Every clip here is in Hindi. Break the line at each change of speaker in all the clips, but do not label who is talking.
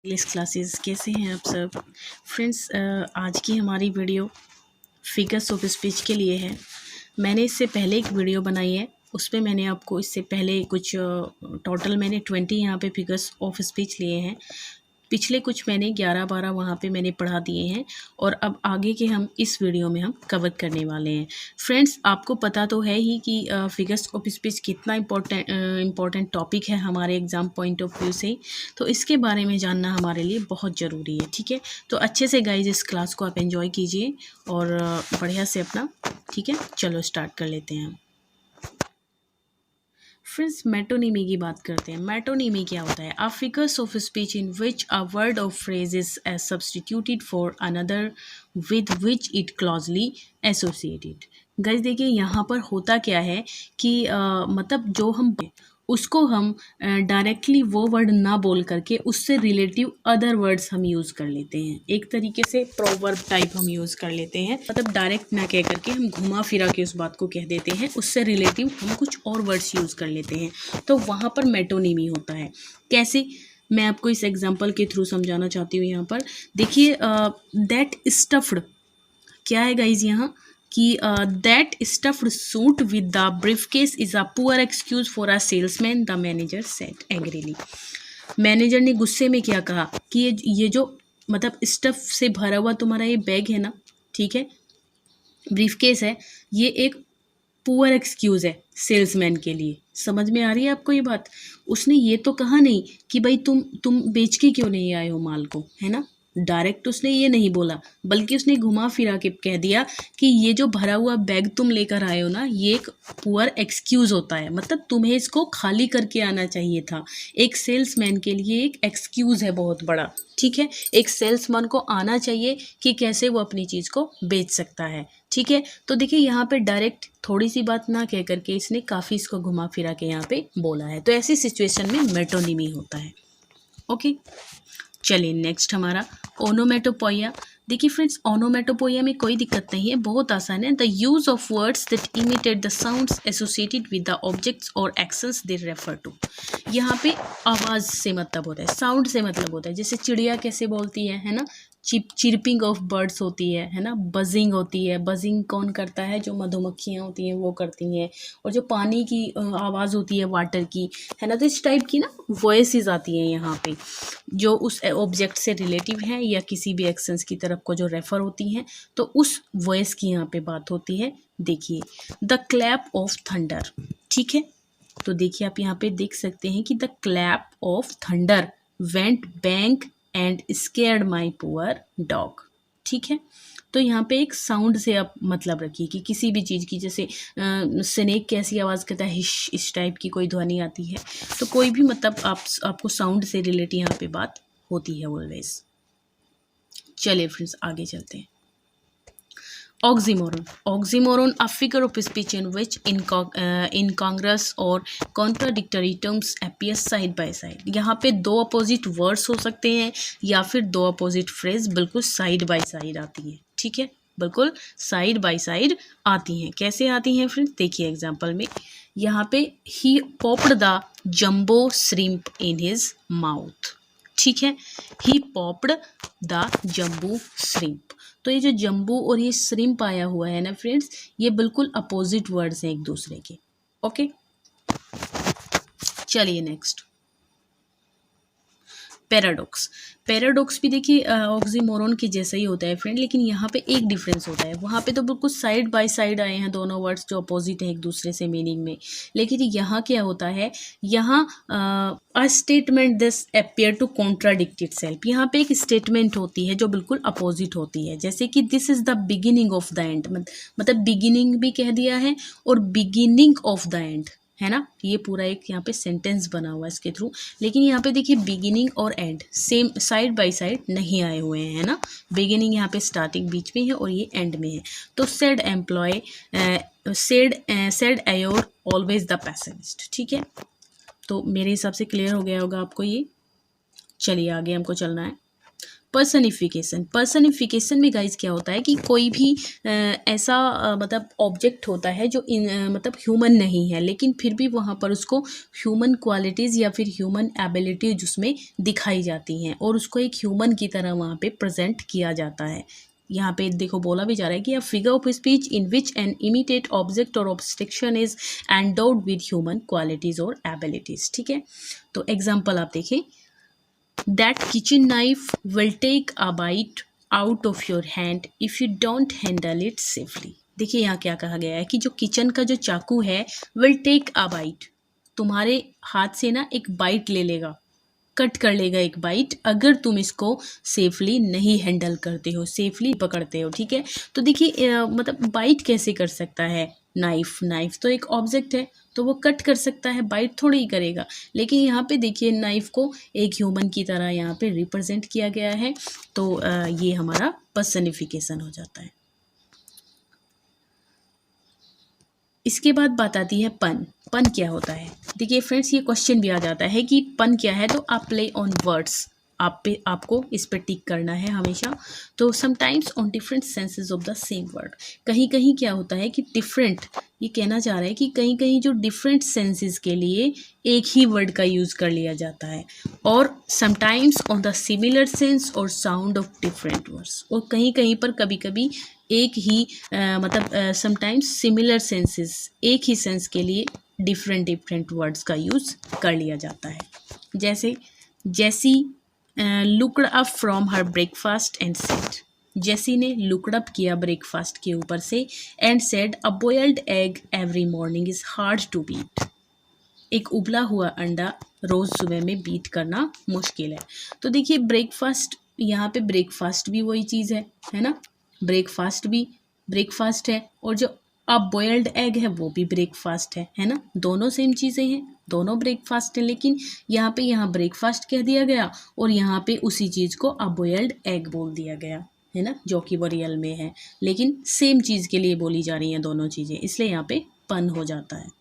इंग्लिश क्लासेस कैसे हैं आप सब फ्रेंड्स। आज की हमारी वीडियो फिगर्स ऑफ स्पीच के लिए है। मैंने इससे पहले एक वीडियो बनाई है, उसमें मैंने आपको इससे पहले कुछ टोटल मैंने 20 यहाँ पे फिगर्स ऑफ स्पीच लिए हैं। पिछले कुछ मैंने 11-12 वहाँ पे मैंने पढ़ा दिए हैं और अब आगे के हम इस वीडियो में हम कवर करने वाले हैं। फ्रेंड्स, आपको पता तो है ही कि फिगर्स ऑफ स्पीच कितना इम्पोर्टेंट टॉपिक है हमारे एग्ज़ाम पॉइंट ऑफ व्यू से, तो इसके बारे में जानना हमारे लिए बहुत ज़रूरी है। ठीक है, तो अच्छे से गाइज इस क्लास को आप एंजॉय कीजिए और बढ़िया से अपना, ठीक है, चलो स्टार्ट कर लेते हैं हम। फ्रेंड्स, मेटोनिमी की बात करते हैं। मेटोनिमी क्या होता है? A figures of speech in which a word or phrase is substituted for another with which it closely associated. Guys देखिए यहाँ पर होता क्या है कि मतलब जो हम उसको हम डायरेक्टली वो वर्ड ना बोल करके उससे रिलेटिव अदर वर्ड्स हम यूज़ कर लेते हैं। एक तरीके से प्रोवर्ब टाइप हम यूज़ कर लेते हैं, मतलब डायरेक्ट ना कह करके हम घुमा फिरा के उस बात को कह देते हैं, उससे रिलेटिव हम कुछ और वर्ड्स यूज़ कर लेते हैं, तो वहाँ पर मेटोनिमी होता है। कैसे? मैं आपको इस एग्जाम्पल के थ्रू समझाना चाहती हूँ। यहाँ पर देखिए, दैट स्टफ्ड क्या है गाइज यहाँ कि that stuffed suit with the briefcase is a poor excuse for a salesman, the manager said angrily. Manager ने गुस्से में क्या कहा कि ये जो मतलब स्टफ से भरा हुआ तुम्हारा ये बैग है ना, ठीक है, ब्रीफकेस है, ये एक पुअर एक्सक्यूज़ है सेल्समैन के लिए। समझ में आ रही है आपको ये बात? उसने ये तो कहा नहीं कि भाई तुम बेच के क्यों नहीं आए हो माल को, है ना। डायरेक्ट उसने ये नहीं बोला, बल्कि उसने घुमा फिरा के कह दिया कि ये जो भरा हुआ बैग तुम लेकर आए हो ना, ये एक पुअर एक्सक्यूज़ होता है, मतलब तुम्हें इसको खाली करके आना चाहिए था। एक सेल्समैन के लिए एक एक्सक्यूज़ है बहुत बड़ा, ठीक है। एक सेल्समैन को आना चाहिए कि कैसे वो अपनी चीज़ को बेच सकता है, ठीक है। तो देखिए यहाँ पे डायरेक्ट थोड़ी सी बात ना कह करके इसने काफ़ी इसको घुमा फिरा के यहाँ पे बोला है, तो ऐसी सिचुएशन में मेटोनिमी होता है। ओके, चलिए नेक्स्ट हमारा ओनोमेटोपोइया। देखिए फ्रेंड्स, ओनोमेटोपोइया में कोई दिक्कत नहीं है, बहुत आसान है। The use of words that imitate the sounds associated with the objects और एक्शंस दे रेफर टू। यहाँ पे आवाज़ से मतलब होता है, साउंड से मतलब होता है। जैसे चिड़िया कैसे बोलती है ना, चिरपिंग ऑफ बर्ड्स होती है ना, बजिंग होती है। बजिंग कौन करता है? जो मधुमक्खियाँ होती हैं वो करती हैं। और जो पानी की आवाज़ होती है वाटर की, है ना, तो इस टाइप की ना वॉइसेस आती हैं यहाँ पे, जो उस ऑब्जेक्ट से रिलेटिव है या किसी भी एक्शंस की तरफ को जो रेफर होती हैं, तो उस वॉइस की यहाँ पे बात होती है। देखिए, द क्लैप ऑफ थंडर, ठीक है। तो देखिए आप यहाँ पे देख सकते हैं कि the clap of thunder went bank and scared my poor dog, ठीक है। तो यहाँ पे एक साउंड से आप मतलब रखिए कि किसी भी चीज़ की, जैसे स्नेक कैसी आवाज़ करता है, हिश, इस टाइप की कोई ध्वनि आती है, तो कोई भी मतलब आपको साउंड से रिलेटेड यहाँ पे बात होती है ऑलवेज। चलिए फ्रेंड्स आगे चलते हैं। Oxymoron. Oxymoron, a figure of speech in which incongruous or contradictory terms appear side by side. यहाँ पे दो अपोजिट वर्ड्स हो सकते हैं या फिर दो अपोजिट फ्रेज बिल्कुल साइड बाय साइड आती हैं, ठीक है, बिल्कुल साइड बाय साइड आती हैं। कैसे आती हैं फ्रेंड्स? देखिए एग्जाम्पल में यहाँ पे he popped the jumbo shrimp in his mouth, ठीक है। He popped the jumbo shrimp. तो ये जो जम्बू और ये श्रिम्प आया हुआ है ना फ्रेंड्स, ये बिल्कुल अपोजिट वर्ड्स हैं एक दूसरे के। ओके, चलिए नेक्स्ट, पैराडॉक्स। पैराडॉक्स भी देखिए ऑक्सीमोरन के जैसा ही होता है फ्रेंड, लेकिन यहाँ पे एक डिफरेंस होता है। वहाँ पे तो बिल्कुल साइड बाय साइड आए हैं दोनों वर्ड्स जो अपोजिट है एक दूसरे से मीनिंग में, लेकिन यहाँ क्या होता है, यहाँ a statement this appear to contradict itself. यहाँ पे एक स्टेटमेंट होती है जो बिल्कुल अपोजिट होती है, जैसे कि this is the beginning of the end, मतलब बिगिनिंग भी कह दिया है और बिगिनिंग ऑफ द एंड, है ना। ये पूरा एक यहाँ पे सेंटेंस बना हुआ है इसके थ्रू, लेकिन यहाँ पे देखिए बिगिनिंग और and same side by side नहीं आए हुए हैं, है ना। बिगिनिंग यहाँ पे स्टार्टिंग बीच में है और ये एंड में है। तो said employ said you're always the pessimist, ठीक है। तो मेरे हिसाब से क्लियर हो गया होगा आपको ये। चलिए आगे हमको चलना है। पर्सनिफिकेशन में गाइस क्या होता है कि कोई भी ऐसा मतलब ऑब्जेक्ट होता है जो मतलब ह्यूमन नहीं है, लेकिन फिर भी वहाँ पर उसको ह्यूमन क्वालिटीज़ या फिर ह्यूमन एबिलिटीज उसमें दिखाई जाती हैं और उसको एक ह्यूमन की तरह वहाँ पे प्रेजेंट किया जाता है। यहाँ पे देखो बोला भी जा रहा है कि a figure of speech in which an inanimate object or abstraction is endowed with human qualities or abilities. ठीक है, तो एग्जाम्पल आप देखें, that kitchen knife will take a bite out of your hand if you don't handle it safely. देखिए यहाँ क्या कहा गया है कि जो किचन का जो चाकू है विल टेक अ बाइट, तुम्हारे हाथ से ना एक बाइट ले लेगा, कट कर लेगा एक बाइट, अगर तुम इसको सेफली नहीं हैंडल करते हो, सेफली पकड़ते हो। ठीक है, तो देखिए मतलब बाइट कैसे कर सकता है नाइफ तो एक ऑब्जेक्ट है, तो वो कट कर सकता है, बाइट थोड़ी ही करेगा। लेकिन यहाँ पे देखिए नाइफ को एक ह्यूमन की तरह यहाँ पे रिप्रेजेंट किया गया है, तो ये हमारा पर्सनिफिकेशन हो जाता है। इसके बाद बात आती है पन। पन क्या होता है? देखिए फ्रेंड्स, ये क्वेश्चन भी आ जाता है कि पन क्या है, तो आप प्ले ऑन वर्ड्स, आपको इस पर टिक करना है हमेशा। तो sometimes on different senses of the same word, कहीं कहीं क्या होता है कि डिफरेंट, ये कहना चाह रहा है कि कहीं कहीं जो डिफरेंट सेंसेस के लिए एक ही वर्ड का यूज़ कर लिया जाता है, और sometimes on the similar sense और साउंड ऑफ डिफरेंट वर्ड्स, और कहीं कहीं पर कभी कभी एक ही मतलब समटाइम्स सिमिलर सेंसेस, एक ही सेंस के लिए डिफरेंट वर्ड्स का यूज़ कर लिया जाता है। जैसे जैसी looked up from her breakfast and said, जैसी ने लुकड अप किया ब्रेकफास्ट के ऊपर से, and said a boiled egg every morning is hard to beat, एक उबला हुआ अंडा रोज़ सुबह में बीट करना मुश्किल है। तो देखिए ब्रेकफास्ट, यहाँ पे ब्रेकफास्ट भी वही चीज़ है ना, ब्रेकफास्ट भी ब्रेकफास्ट है, और जो अब बॉयल्ड एग है वो भी ब्रेकफास्ट है ना, दोनों सेम चीज़ें हैं, दोनों ब्रेकफास्ट है, लेकिन यहाँ ब्रेकफास्ट कह दिया गया और यहाँ पे उसी चीज़ को अब बॉयल्ड एग बोल दिया गया है ना, जो कि वो रियल में है, लेकिन सेम चीज़ के लिए बोली जा रही हैं दोनों चीज़ें, इसलिए यहाँ पे पन हो जाता है।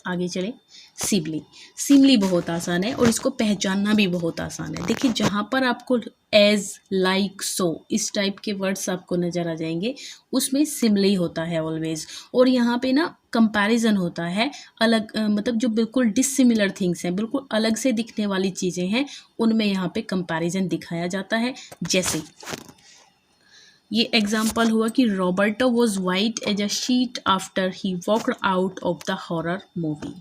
आगे चले, सिमली। सिमली बहुत आसान है और इसको पहचानना भी बहुत आसान है। देखिए जहाँ पर आपको एज, लाइक, सो इस टाइप के वर्ड्स आपको नज़र आ जाएंगे, उसमें सिमली होता है ऑलवेज, और यहाँ पे ना कंपैरिजन होता है, अलग मतलब जो बिल्कुल डिसिमिलर थिंग्स हैं, बिल्कुल अलग से दिखने वाली चीज़ें हैं, उनमें यहाँ पे कंपैरिजन दिखाया जाता है। जैसे ये एग्जाम्पल हुआ कि Roberto was white as a sheet after he walked out of the horror movie.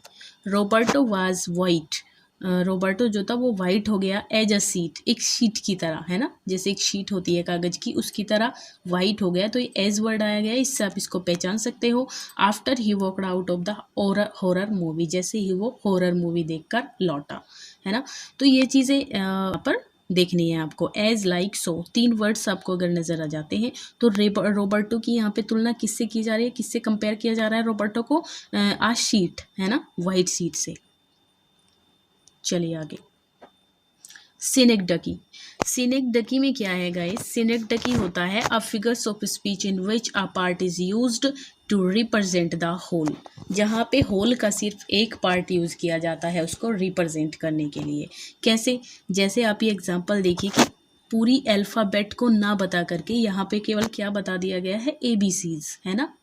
Roberto was white, Roberto जो था वो वाइट हो गया एज अ शीट, एक शीट की तरह, है ना, जैसे एक शीट होती है कागज़ की, उसकी तरह वाइट हो गया, तो ये एज वर्ड आया गया, इससे आप इसको पहचान सकते हो। After he walked out of the horror movie, जैसे ही वो हॉरर मूवी देखकर लौटा, है ना। तो ये चीज़ें पर देखनी है आपको। एज, लाइक, सो, तीन वर्ड्स आपको अगर नज़र आ जाते हैं, तो रॉबर्टो की यहाँ पे तुलना किससे की जा रही है, किससे कंपेयर किया जा रहा है रॉबर्टो को, आ शीट, है ना, वाइट शीट से। चलिए आगे, सिनेक्डकी। सिनेक्डकी में क्या है गाइस, सिनेक्डकी होता है a figures of speech in which a part is used to represent the whole, जहाँ पे होल का सिर्फ एक पार्ट यूज़ किया जाता है उसको रिप्रेजेंट करने के लिए। कैसे? जैसे आप ये एग्जांपल देखिए कि पूरी अल्फ़ाबेट को ना बता करके यहाँ पे केवल क्या बता दिया गया है, ABCs, है ना,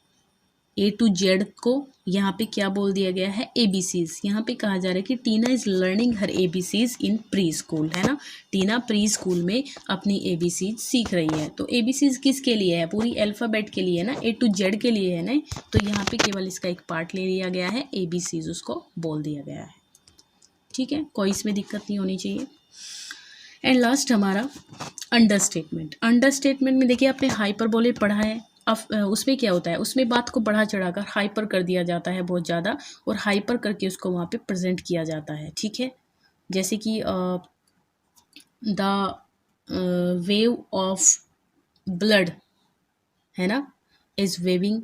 A to Z को यहाँ पे क्या बोल दिया गया है, ABCs। यहाँ पे कहा जा रहा है कि Tina is learning her ABCs in preschool, है ना, टीना प्री स्कूल में अपनी ABCs सीख रही है। तो ABCs किसके लिए है, पूरी अल्फ़ाबेट के लिए है ना, A to Z के लिए है ना, तो यहाँ पे केवल इसका एक पार्ट ले लिया गया है, ABCs उसको बोल दिया गया है। ठीक है, कोई इसमें दिक्कत नहीं होनी चाहिए। एंड लास्ट हमारा अंडरस्टेटमेंट। अंडरस्टेटमेंट में देखिए आपने हाइपरबोले पढ़ा है, अब उसमें क्या होता है, उसमें बात को बढ़ा चढ़ाकर हाइपर कर दिया जाता है बहुत ज़्यादा, और हाइपर करके उसको वहाँ पे प्रेजेंट किया जाता है। ठीक है, जैसे कि द वेव ऑफ ब्लड, है ना, is waving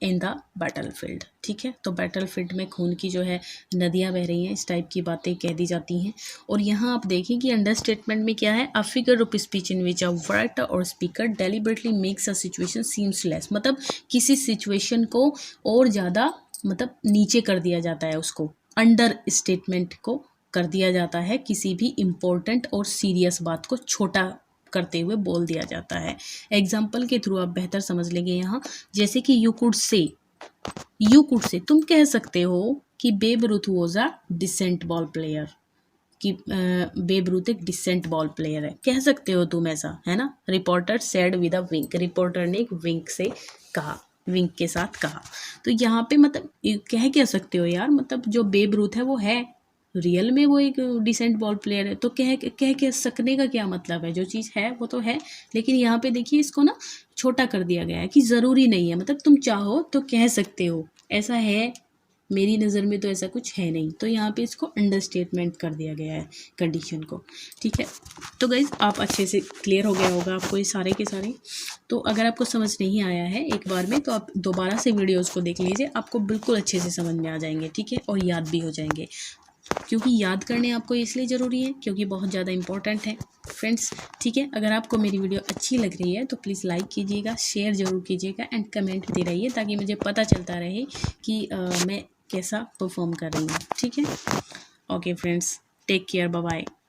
in the battlefield. ठीक है, तो बैटलफील्ड में खून की जो है नदियाँ बह रही हैं, इस टाइप की बातें कह दी जाती हैं। और यहाँ आप देखें कि अंडरस्टेटमेंट में क्या है, a figure of speech in which a writer or speaker deliberately makes a situation seems less, मतलब किसी सिचुएशन को और ज़्यादा मतलब नीचे कर दिया जाता है, उसको अंडर स्टेटमेंट को कर दिया जाता है, किसी भी इम्पोर्टेंट और सीरियस बात को छोटा करते हुए बोल दिया जाता है। एग्जाम्पल के थ्रू आप बेहतर समझ लेंगे यहाँ, जैसे कि यू कुड से तुम कह सकते हो कि Babe Ruth was a decent ball player, कि बेब रूथ एक डिसेंट बॉल प्लेयर है, कह सकते हो तुम ऐसा, है ना। Reporter said with a wink, reporter ने एक विंक से कहा, विंक के साथ कहा। तो यहाँ पे मतलब कह क्या सकते हो यार, मतलब जो बेब रूथ है वो है रियल में वो एक डिसेंट बॉल प्लेयर है, तो कह सकने का क्या मतलब है, जो चीज़ है वो तो है। लेकिन यहाँ पे देखिए इसको ना छोटा कर दिया गया है कि ज़रूरी नहीं है, मतलब तुम चाहो तो कह सकते हो, ऐसा है मेरी नज़र में तो ऐसा कुछ है नहीं, तो यहाँ पे इसको अंडरस्टेटमेंट कर दिया गया है कंडीशन को, ठीक है। तो गाइज आप अच्छे से क्लियर हो गया होगा आपको ये सारे के सारे। तो अगर आपको समझ नहीं आया है एक बार में तो आप दोबारा से वीडियोज़ को देख लीजिए, आपको बिल्कुल अच्छे से समझ में आ जाएंगे, ठीक है, और याद भी हो जाएंगे। क्योंकि याद करने आपको इसलिए ज़रूरी है क्योंकि बहुत ज़्यादा इंपॉर्टेंट है फ्रेंड्स, ठीक है। अगर आपको मेरी वीडियो अच्छी लग रही है तो प्लीज़ लाइक कीजिएगा, शेयर ज़रूर कीजिएगा एंड कमेंट दे रहिए, ताकि मुझे पता चलता रहे कि मैं कैसा परफॉर्म कर रही हूँ, ठीक है। Okay friends, take care, bye bye.